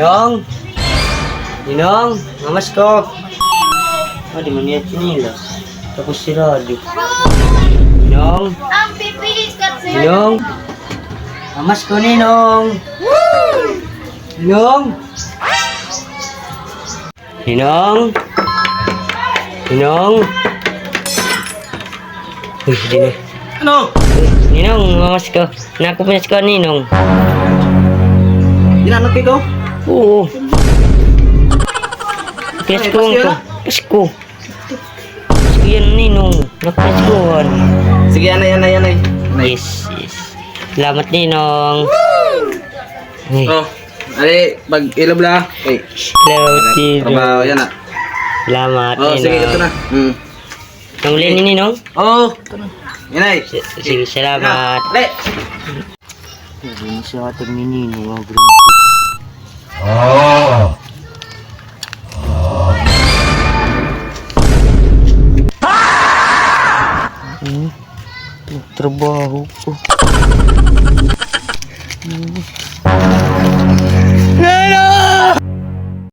Ninong! Ninong! Mamas ko! Ah, di man yan sinilas. Tapos si Rado. Ninong! Ang pipilis kasi. Ninong! Mamas ko, Ninong! Ninong! Ninong! Ninong! Uy, di na. Ano? Ninong, mamas ko. Nakupinas ko, Ninong. Ginanap ko? Oo. Pinas ko Pasko ko. na? Pasko. Pasko yan, Ninong. Nakupinas ko. Sige, anay. Yes, yes. Salamat, Ninong. Ay, Oh, ali, pag ilab la. Ay, salamat, trabaho Ninong. yan ah. Salamat, Oh, sige, ito na. Nanguli ni Ninong? Oh, ito na. Inay. Sige, salamat. Ali. Sabi sa atag ni Ninong, bro. Trabaho ko. Nana!